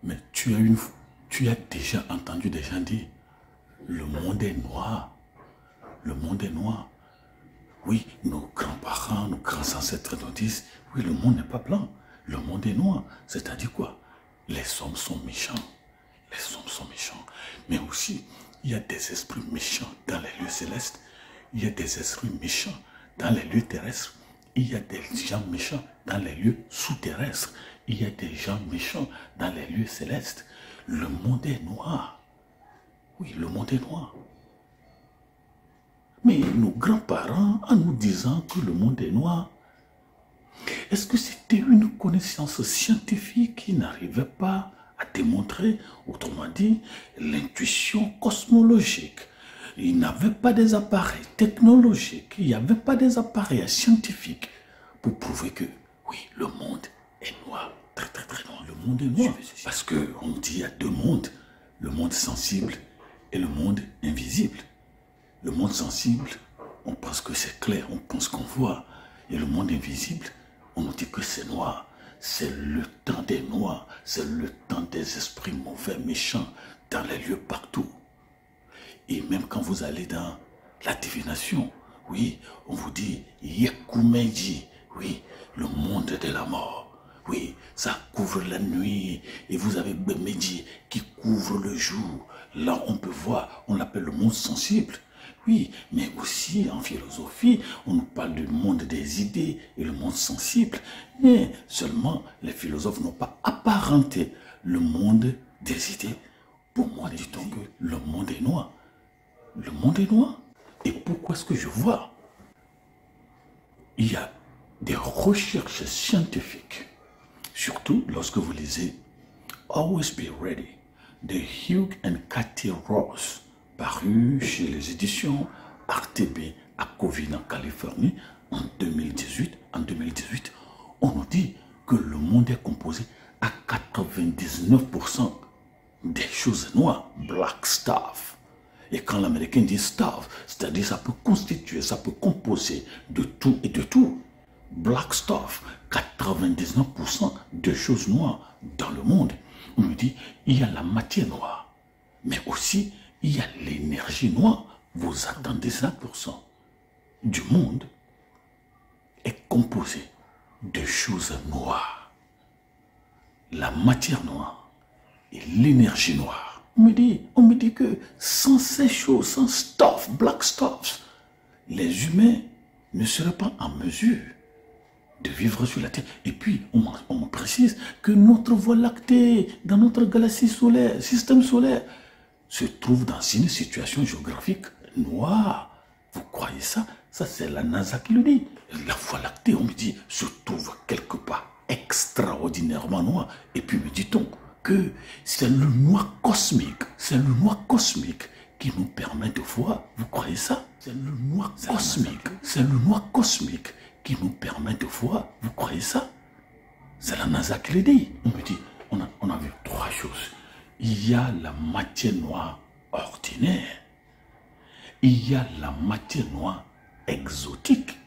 Mais tu as déjà entendu des gens dire, le monde est noir. Le monde est noir. Oui, nos grands-parents, nos grands ancêtres nous disent, oui, le monde n'est pas blanc. Le monde est noir. C'est-à-dire quoi? Les hommes sont méchants. Les hommes sont méchants. Mais aussi, il y a des esprits méchants dans les lieux célestes. Il y a des esprits méchants dans les lieux terrestres. Il y a des gens méchants dans les lieux sous-terrestres. Il y a des gens méchants dans les lieux célestes. Le monde est noir. Oui, le monde est noir. Mais nos grands-parents, en nous disant que le monde est noir, est-ce que c'était une connaissance scientifique qui n'arrivait pas à démontrer, autrement dit, l'intuition cosmologique? Il n'avait pas des appareils technologiques, il n'y avait pas des appareils scientifiques pour prouver que, oui, le monde est noir. Très, très, très noir. Le monde est noir. Parce qu'on dit qu'il y a deux mondes, le monde sensible et le monde invisible. Le monde sensible, on pense que c'est clair, on pense qu'on voit. Et le monde invisible, on nous dit que c'est noir. C'est le temps des noirs, c'est le temps des esprits mauvais, méchants, dans les lieux partout. Et même quand vous allez dans la divination, oui, on vous dit Yekumeji, oui, le monde de la mort. Oui, ça couvre la nuit. Et vous avez Bemeji qui couvre le jour. Là, on peut voir, on l'appelle le monde sensible. Oui, mais aussi en philosophie, on nous parle du monde des idées et le monde sensible. Mais seulement, les philosophes n'ont pas apparenté le monde des idées. Pour moi, dit-on que le monde est noir. Le monde est noir. Et pourquoi est-ce que je vois? Il y a des recherches scientifiques, surtout lorsque vous lisez Always Be Ready de Hugh and Cathy Ross, paru chez les éditions RTB à Covina, en Californie, en 2018. En 2018, on nous dit que le monde est composé à 99% des choses noires, black stuff. Et quand l'Américain dit stuff, c'est-à-dire ça peut constituer, ça peut composer de tout et de tout. Black stuff, 99% de choses noires dans le monde. On nous dit, il y a la matière noire, mais aussi il y a l'énergie noire. Vous attendez 5% du monde est composé de choses noires. La matière noire et l'énergie noire. On me dit que sans ces choses, sans stuff, black stuff, les humains ne seraient pas en mesure de vivre sur la Terre. Et puis, on me précise que notre Voie lactée, dans notre galaxie solaire, système solaire, se trouve dans une situation géographique noire. Vous croyez ça? Ça, c'est la NASA qui le dit. La Voie lactée, on me dit, se trouve quelque part extraordinairement noire. Et puis, me dit-on que c'est le noir cosmique. C'est le noir cosmique qui nous permet de voir. Vous croyez ça? C'est le noir cosmique. C'est le noir cosmique qui nous permet de voir. Vous croyez ça? C'est la NASA qui le dit. On me dit, on a vu trois choses. Il y a la matière noire ordinaire. Il y a la matière noire exotique.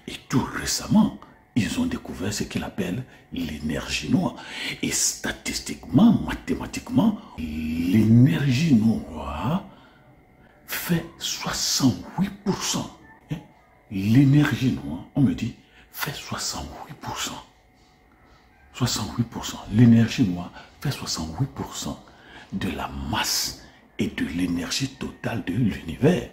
Et tout récemment, ils ont découvert ce qu'ils appellent l'énergie noire. Et statistiquement, mathématiquement, l'énergie noire fait 68%. L'énergie noire, on me dit, fait 68%. 68%. L'énergie noire fait 68% de la masse et de l'énergie totale de l'univers.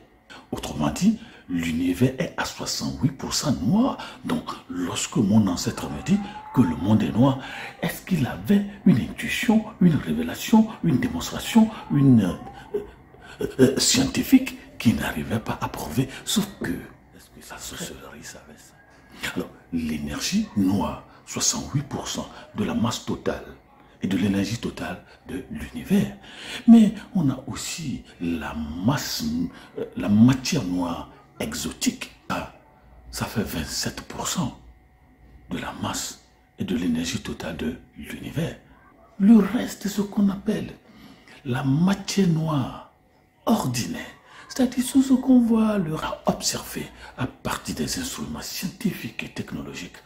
Autrement dit, l'univers est à 68% noir. Donc, lorsque mon ancêtre me dit que le monde est noir, est-ce qu'il avait une intuition, une révélation, une démonstration, une scientifique qui n'arrivait pas à prouver? Sauf que, est-ce que ça sorcellerie savait ça? Alors, l'énergie noire, 68% de la masse totale et de l'énergie totale de l'univers. Mais on a aussi la masse, la matière noire exotique. Ça fait 27% de la masse et de l'énergie totale de l'univers. Le reste est ce qu'on appelle la matière noire ordinaire. C'est-à-dire ce qu'on voit leur observer à partir des instruments scientifiques et technologiques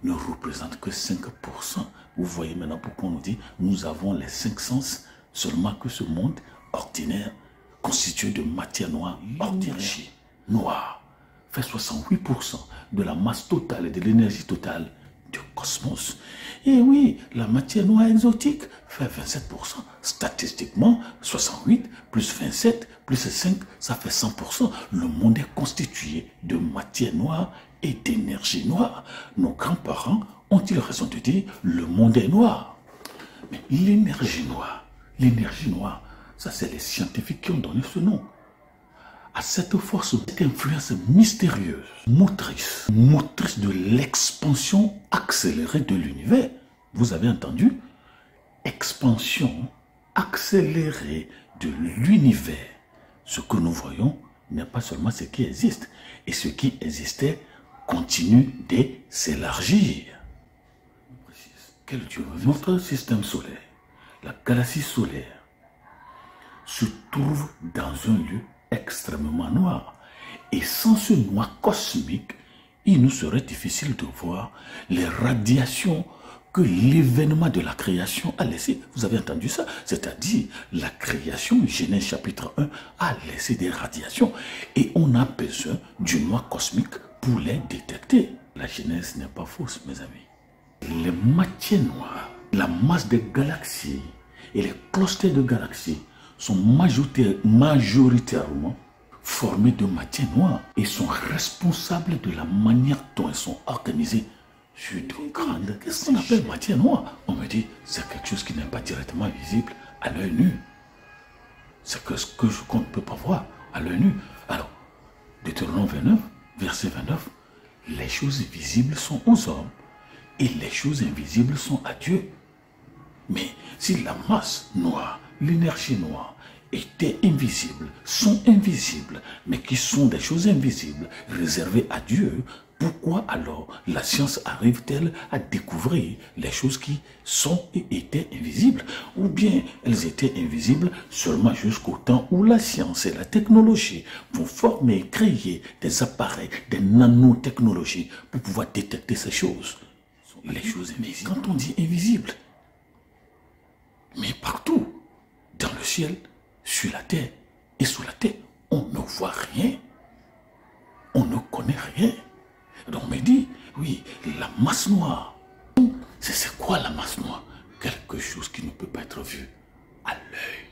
ne représente que 5% Vous voyez maintenant pourquoi on nous dit, nous avons les 5 sens, seulement que ce monde ordinaire, constitué de matière noire ordinaire, noire, fait 68% de la masse totale et de l'énergie totale du cosmos. Et oui, la matière noire exotique fait 27%. Statistiquement, 68 plus 27 plus 5, ça fait 100%. Le monde est constitué de matière noire et d'énergie noire. Nos grands-parents ont-ils raison de dire le monde est noir? Mais l'énergie noire, ça c'est les scientifiques qui ont donné ce nom. À cette force, cette influence mystérieuse, motrice de l'expansion accélérée de l'univers. Vous avez entendu? Expansion accélérée de l'univers. Ce que nous voyons n'est pas seulement ce qui existe. Et ce qui existait continue de s'élargir. Quel Dieu? Notre système solaire, la galaxie solaire, se trouve dans un lieu extrêmement noir. Et sans ce noir cosmique, il nous serait difficile de voir les radiations que l'événement de la création a laissé. Vous avez entendu ça? C'est-à-dire, la création, Genèse chapitre 1, a laissé des radiations. Et on a besoin du noir cosmique pour les détecter. La Genèse n'est pas fausse, mes amis. Les matières noires, la masse des galaxies et les clusters de galaxies sont majoritairement formés de matière noire et sont responsables de la manière dont elles sont organisées sur de grandes. Qu'est-ce qu'on appelle matière noire? On me dit, c'est quelque chose qui n'est pas directement visible à l'œil nu. C'est ce qu'on ne peut pas voir à l'œil nu. Alors, Deutéronome 29, verset 29, les choses visibles sont aux hommes et les choses invisibles sont à Dieu. Mais si la masse noire, l'énergie noire, étaient invisibles, sont invisibles, mais qui sont des choses invisibles, réservées à Dieu, pourquoi alors la science arrive-t-elle à découvrir les choses qui sont et étaient invisibles? Ou bien elles étaient invisibles seulement jusqu'au temps où la science et la technologie vont former et créer des appareils, des nanotechnologies pour pouvoir détecter ces choses? Les choses invisibles. Quand on dit invisible, mais partout, dans le ciel, sur la terre et sous la terre, on ne voit rien. On ne connaît rien. Donc on me dit, oui, la masse noire. C'est quoi la masse noire? Quelque chose qui ne peut pas être vu à l'œil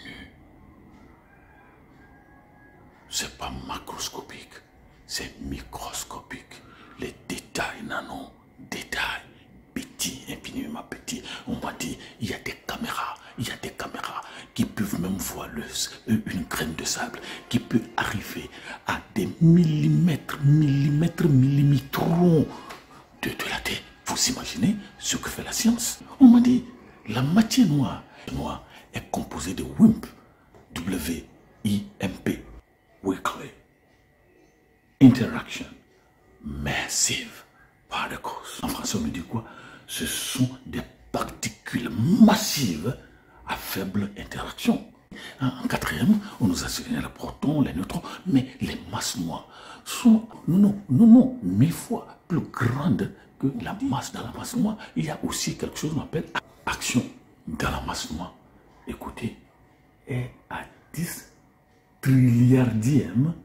nu. C'est pas macroscopique, c'est microscopique. Les détails nano, détails petits, infiniment petits. On m'a dit, il y a des caméras qui peuvent même voir une graine de sable, qui peut arriver à des millimétrons de la Terre. Vous imaginez ce que fait la science? On m'a dit, la matière noire est composée de WIMP, W-I-M-P, Weakly Interaction Massive Particles. En français, on me dit quoi? Ce sont des particules massives à faible interaction. En quatrième, on nous a enseigné les protons, les neutrons, mais les masses noires sont, non, 1000 fois plus grandes que la masse. Dans la masse noire, il y a aussi quelque chose qu'on appelle action. Dans la masse noire, écoutez, est à 10 trilliardième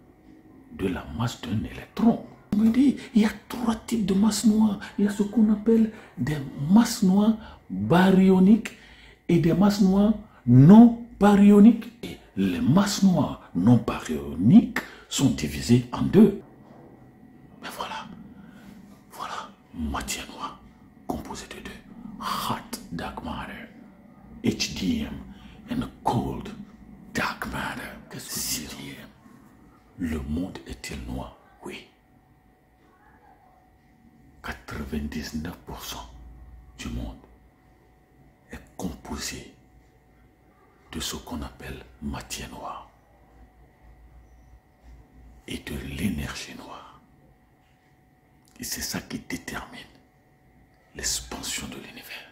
de la masse d'un électron. On me dit, il y a 3 types de masses noires. Il y a ce qu'on appelle des masses noires baryoniques et des masses noires non baryoniques. Et les masses noires non baryoniques sont divisées en deux. Mais voilà, matière noire composée de deux. Hot dark matter, HDM, and cold dark matter. Qu'est-ce que c'est? Le monde est-il noir? Oui. 99% du monde est composé de ce qu'on appelle matière noire et de l'énergie noire. Et c'est ça qui détermine l'expansion de l'univers,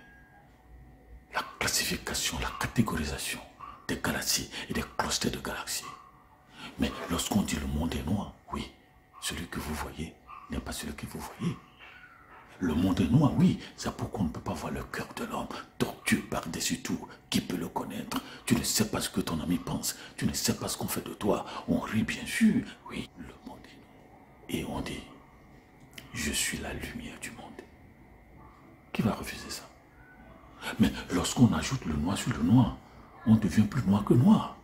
la classification, la catégorisation des galaxies et des clusters de galaxies. Mais lorsqu'on dit le monde est noir, oui, celui que vous voyez n'est pas celui que vous voyez. Le monde est noir, oui. C'est pourquoi on ne peut pas voir le cœur de l'homme. Tortue par-dessus tout. Qui peut le connaître? Tu ne sais pas ce que ton ami pense. Tu ne sais pas ce qu'on fait de toi. On rit bien sûr. Oui, le monde est noir. Et on dit, je suis la lumière du monde. Qui va refuser ça? Mais lorsqu'on ajoute le noir sur le noir, on devient plus noir que noir.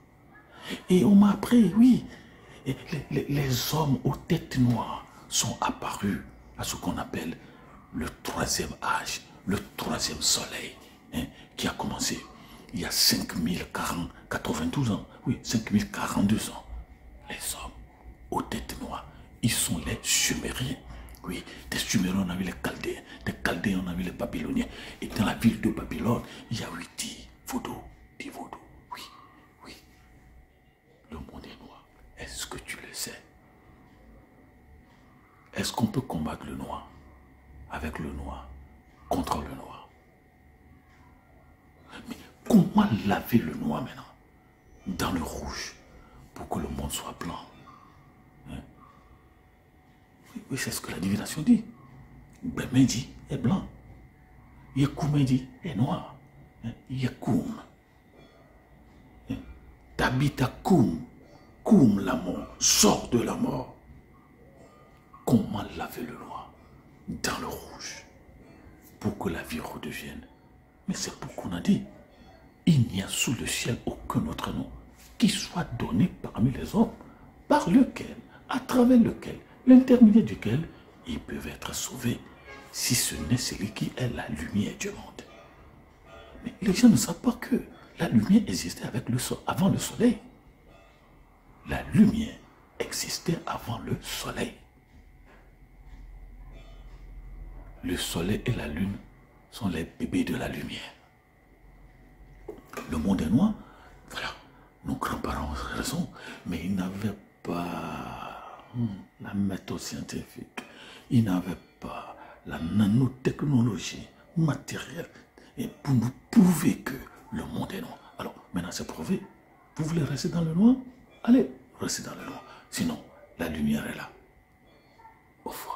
Et on m'a appris, oui, les hommes aux têtes noires sont apparus à ce qu'on appelle le troisième âge, le troisième soleil, hein, qui a commencé il y a 5092 ans. Oui, 5042 ans. Les hommes aux têtes noires, ils sont les Sumériens. Oui, des Sumériens, on a vu les Chaldéens. Des Chaldéens, on a vu les Babyloniens. Et dans la ville de Babylone, il y a 8 dix vaudou. Oui, oui. Le monde est noir. Est-ce que tu le sais? Est-ce qu'on peut combattre le noir avec le noir contre le noir? Mais comment laver le noir maintenant dans le rouge pour que le monde soit blanc? Hein? Oui, c'est ce que la divination dit. Bémen dit est blanc. Yekoum dit est noir. Yekoum. Tabita Koum. Koum la mort. Sors de la mort. Comment laver le noir dans le rouge pour que la vie redevienne? Mais c'est pourquoi on a dit, il n'y a sous le ciel aucun autre nom qui soit donné parmi les hommes, par lequel, à travers lequel, l'intermédiaire duquel ils peuvent être sauvés, si ce n'est celui qui est la lumière du monde. Mais les gens ne savent pas que la lumière existait avant le soleil. La lumière existait avant le soleil. Le soleil et la lune sont les bébés de la lumière. Le monde est noir, voilà, nos grands-parents ont raison, mais ils n'avaient pas la méthode scientifique, ils n'avaient pas la nanotechnologie matérielle et pour nous prouver que le monde est noir. Alors, maintenant c'est prouvé. Vous voulez rester dans le noir? Allez, restez dans le noir. Sinon, la lumière est là. Au revoir.